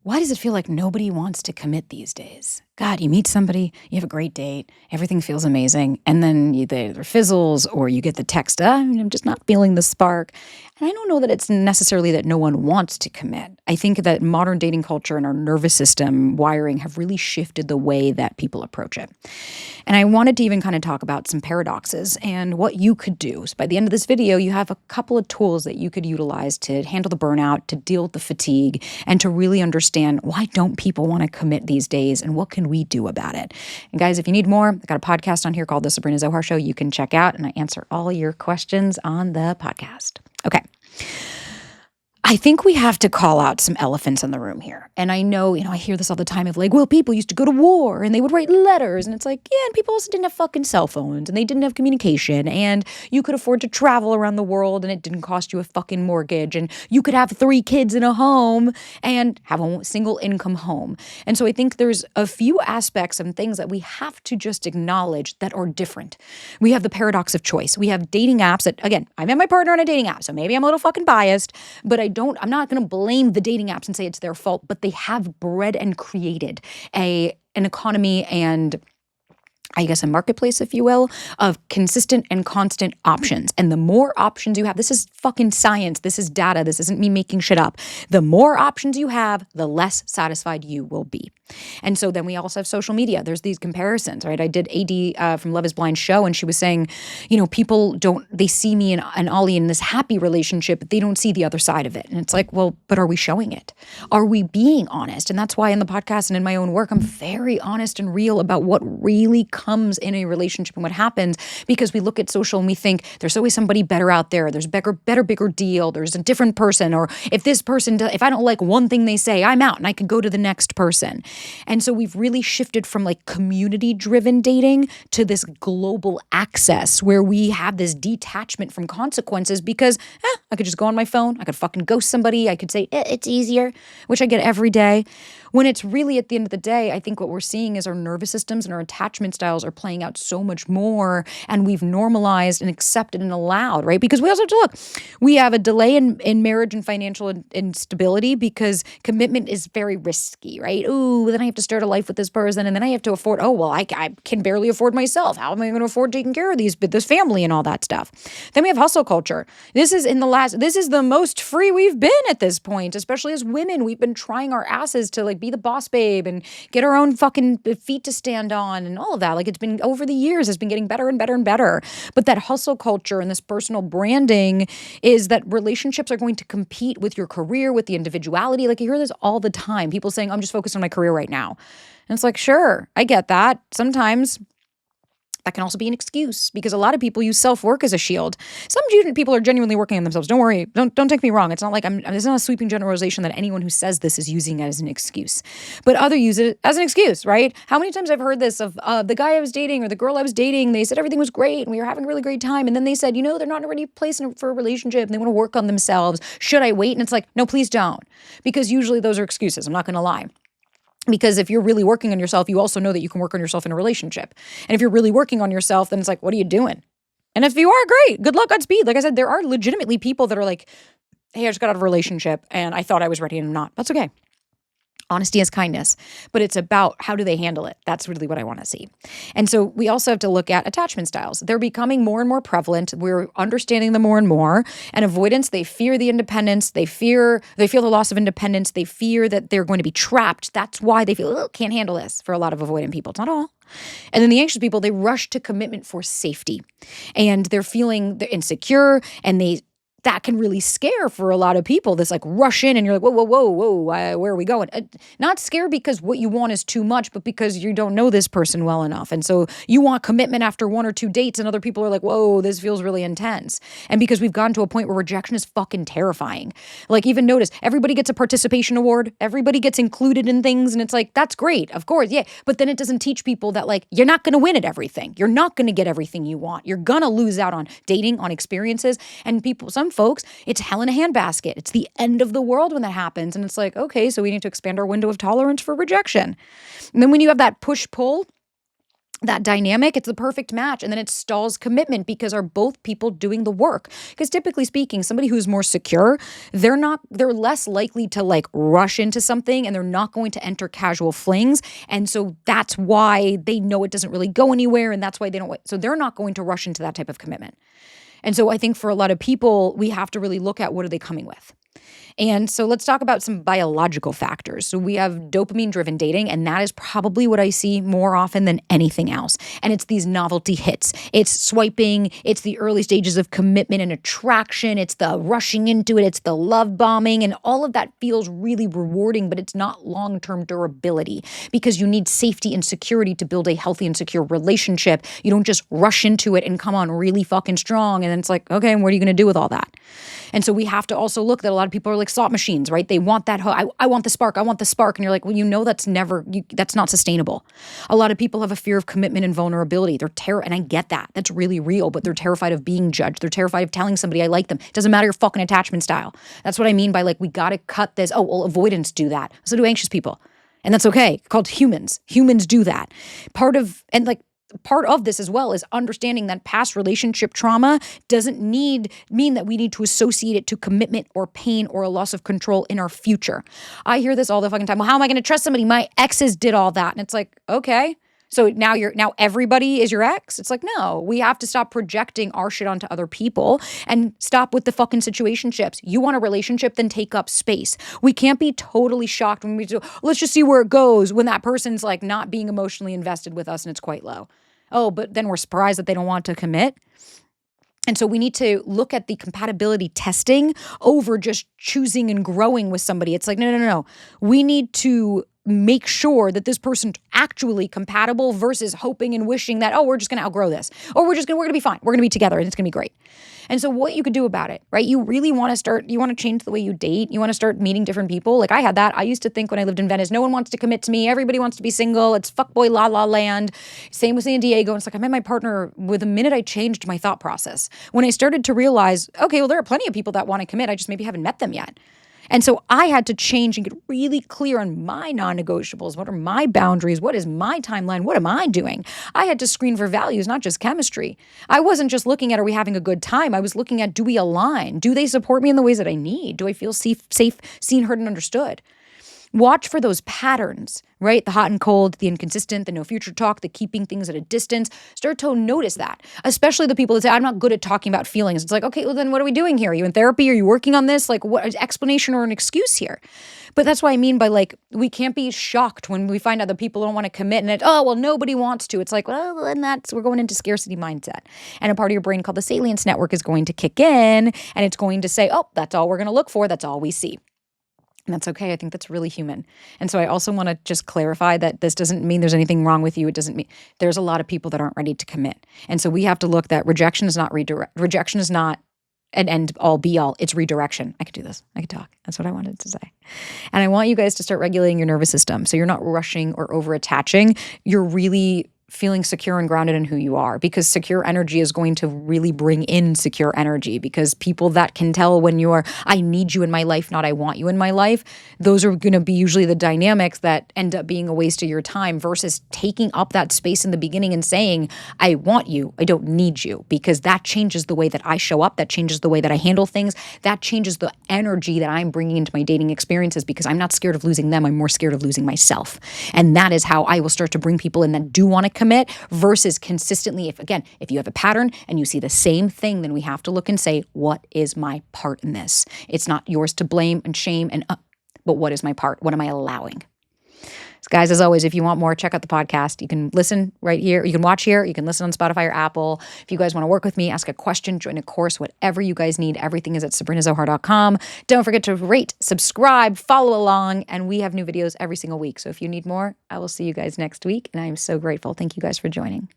Why does it feel like nobody wants to commit these days? God, you meet somebody, you have a great date, everything feels amazing, and then either fizzles or you get the text, I'm just not feeling the spark. And I don't know that it's necessarily that no one wants to commit. I think that modern dating culture and our nervous system wiring have really shifted the way that people approach it. And I wanted to even kind of talk about some paradoxes and what you could do. So by the end of this video, you have a couple of tools that you could utilize to handle the burnout, to deal with the fatigue, and to really understand why don't people want to commit these days and what can we do about it. And guys, if you need more, I've got a podcast on here called The Sabrina Zohar Show you can check out, and I answer all your questions on the podcast. Okay. I think we have to call out some elephants in the room here. And I know, I hear this all the time of like, well, people used to go to war and they would write letters. And it's like, yeah, and people also didn't have fucking cell phones and they didn't have communication. And you could afford to travel around the world and it didn't cost you a fucking mortgage. And you could have 3 kids in a home and have a single income home. And so I think there's a few aspects and things that we have to just acknowledge that are different. We have the paradox of choice. We have dating apps that, again, I met my partner on a dating app, so maybe I'm a little fucking biased, but I'm not going to blame the dating apps and say it's their fault, but they have bred and created an economy and I guess a marketplace, if you will, of consistent and constant options. And the more options you have, this is fucking science, this is data, this isn't me making shit up. The more options you have, the less satisfied you will be. And so then we also have social media. There's these comparisons, right? I did AD from Love is Blind show, and she was saying, people they see me and Ollie in this happy relationship, but they don't see the other side of it. And it's like, well, but are we showing it? Are we being honest? And that's why in the podcast and in my own work, I'm very honest and real about what really comes in a relationship and what happens, because we look at social and we think there's always somebody better out there. There's better, bigger deal. There's a different person. Or if this person, if I don't like one thing they say, I'm out and I can go to the next person. And so we've really shifted from like community-driven dating to this global access where we have this detachment from consequences because I could just go on my phone. I could fucking ghost somebody. I could say, it's easier, which I get every day. When it's really at the end of the day, I think what we're seeing is our nervous systems and our attachment styles are playing out so much more, and we've normalized and accepted and allowed, right? Because we also have to look, we have a delay in marriage and financial instability because commitment is very risky, right? Ooh, then I have to start a life with this person, and then I have to afford, I can barely afford myself. How am I going to afford taking care of this family and all that stuff? Then we have hustle culture. This is the most free we've been at this point, especially as women. We've been trying our asses to like be the boss babe and get our own fucking feet to stand on and all of that. Like it's been over the years, it's been getting better and better and better. But that hustle culture and this personal branding is that relationships are going to compete with your career, with the individuality. Like you hear this all the time. People saying, I'm just focused on my career right now. And it's like, sure, I get that. Sometimes that can also be an excuse because a lot of people use self-work as a shield. Some people are genuinely working on themselves. Don't worry. Don't take me wrong. It's not like there's not a sweeping generalization that anyone who says this is using it as an excuse. But others use it as an excuse, right? How many times I've heard this of the guy I was dating or the girl I was dating, they said everything was great and we were having a really great time. And then they said, they're not in a ready place for a relationship and they want to work on themselves. Should I wait? And it's like, no, please don't. Because usually those are excuses. I'm not going to lie. Because if you're really working on yourself, you also know that you can work on yourself in a relationship. And if you're really working on yourself, then it's like, what are you doing? And if you are, great. Good luck, Godspeed. Like I said, there are legitimately people that are like, hey, I just got out of a relationship and I thought I was ready and I'm not. That's okay. Honesty is kindness, but it's about how do they handle it? That's really what I want to see. And so we also have to look at attachment styles. They're becoming more and more prevalent. We're understanding them more and more. And avoidance, they fear the independence. They feel the loss of independence. They fear that they're going to be trapped. That's why they feel, can't handle this for a lot of avoidant people. It's not all. And then the anxious people, they rush to commitment for safety. And they're insecure and that can really scare for a lot of people. This like rush in and you're like, whoa, where are we going? Not scare because what you want is too much, but because you don't know this person well enough. And so you want commitment after 1 or 2 dates and other people are like, whoa, this feels really intense. And because we've gotten to a point where rejection is fucking terrifying. Like even notice, everybody gets a participation award. Everybody gets included in things. And it's like, that's great. Of course. Yeah. But then it doesn't teach people that like, you're not going to win at everything. You're not going to get everything you want. You're going to lose out on dating, on experiences. And some folks, it's hell in a handbasket. It's the end of the world when that happens. And it's like, okay, so we need to expand our window of tolerance for rejection. And then when you have that push-pull, that dynamic, it's the perfect match. And then it stalls commitment because are both people doing the work? Because typically speaking, somebody who's more secure, they're less likely to like rush into something, and they're not going to enter casual flings. And so that's why they know it doesn't really go anywhere. And that's why so they're not going to rush into that type of commitment. And so I think for a lot of people, we have to really look at what are they coming with. And so let's talk about some biological factors. So we have dopamine-driven dating, and that is probably what I see more often than anything else. And it's these novelty hits. It's swiping. It's the early stages of commitment and attraction. It's the rushing into it. It's the love bombing. And all of that feels really rewarding, but it's not long-term durability because you need safety and security to build a healthy and secure relationship. You don't just rush into it and come on really fucking strong. And then it's like, okay, and what are you going to do with all that? And so we have to also look that a lot of people are like slot machines, right? They want that, I want the spark, I want the spark. And you're like, well, that's that's not sustainable. A lot of people have a fear of commitment and vulnerability. They're and I get that. That's really real, but they're terrified of being judged. They're terrified of telling somebody I like them. It doesn't matter your fucking attachment style. That's what I mean by like, we got to cut this. Oh, well, avoidance do that. So do anxious people. And that's okay. It's called humans. Humans do that. Part of this as well is understanding that past relationship trauma doesn't mean that we need to associate it to commitment or pain or a loss of control in our future. I hear this all the fucking time. Well, how am I going to trust somebody? My exes did all that. And it's like, okay. So now everybody is your ex? It's like, no, we have to stop projecting our shit onto other people and stop with the fucking situationships. You want a relationship, then take up space. We can't be totally shocked when we do, let's just see where it goes when that person's like not being emotionally invested with us and it's quite low. Oh, but then we're surprised that they don't want to commit. And so we need to look at the compatibility testing over just choosing and growing with somebody. It's like, no. We need to make sure that this person's actually compatible versus hoping and wishing that, oh, we're just going to outgrow this. Or we're going to be fine. We're going to be together and it's going to be great. And so what you could do about it, right? You really want to you want to change the way you date. You want to start meeting different people. Like I had that. I used to think when I lived in Venice, no one wants to commit to me. Everybody wants to be single. It's fuckboy la la land. Same with San Diego. And it's like I met my partner with a minute I changed my thought process. When I started to realize, okay, well, there are plenty of people that want to commit. I just maybe haven't met them yet. And so I had to change and get really clear on my non-negotiables. What are my boundaries? What is my timeline? What am I doing? I had to screen for values, not just chemistry. I wasn't just looking at, are we having a good time? I was looking at, do we align? Do they support me in the ways that I need? Do I feel safe, seen, heard, and understood? Watch for those patterns, right? The hot and cold, the inconsistent, the no future talk, the keeping things at a distance. Start to notice that, especially the people that say, I'm not good at talking about feelings. It's like, okay, well then what are we doing here? Are you in therapy? Are you working on this? Like what is explanation or an excuse here? But that's what I mean by like, we can't be shocked when we find out that people don't want to commit and nobody wants to. It's like, well, then we're going into scarcity mindset. And a part of your brain called the salience network is going to kick in and it's going to say, oh, that's all we're going to look for. That's all we see. And that's okay. I think that's really human. And so I also want to just clarify that this doesn't mean there's anything wrong with you. It doesn't mean there's a lot of people that aren't ready to commit. And so we have to look that rejection is not an end all be all. It's redirection. I could do this. I could talk. That's what I wanted to say. And I want you guys to start regulating your nervous system. So you're not rushing or over attaching. You're really feeling secure and grounded in who you are, because secure energy is going to really bring in secure energy, because people that can tell when you are, I need you in my life, not I want you in my life, those are going to be usually the dynamics that end up being a waste of your time versus taking up that space in the beginning and saying, I want you, I don't need you, because that changes the way that I show up, that changes the way that I handle things, that changes the energy that I'm bringing into my dating experiences, because I'm not scared of losing them, I'm more scared of losing myself. And that is how I will start to bring people in that do want to commit versus consistently. If you have a pattern and you see the same thing, then we have to look and say, what is my part in this? It's not yours to blame and shame, but what is my part? What am I allowing? So guys, as always, if you want more, check out the podcast. You can listen right here. You can watch here. You can listen on Spotify or Apple. If you guys want to work with me, ask a question, join a course, whatever you guys need, everything is at sabrinazohar.com. Don't forget to rate, subscribe, follow along, and we have new videos every single week. So if you need more, I will see you guys next week, and I am so grateful. Thank you guys for joining.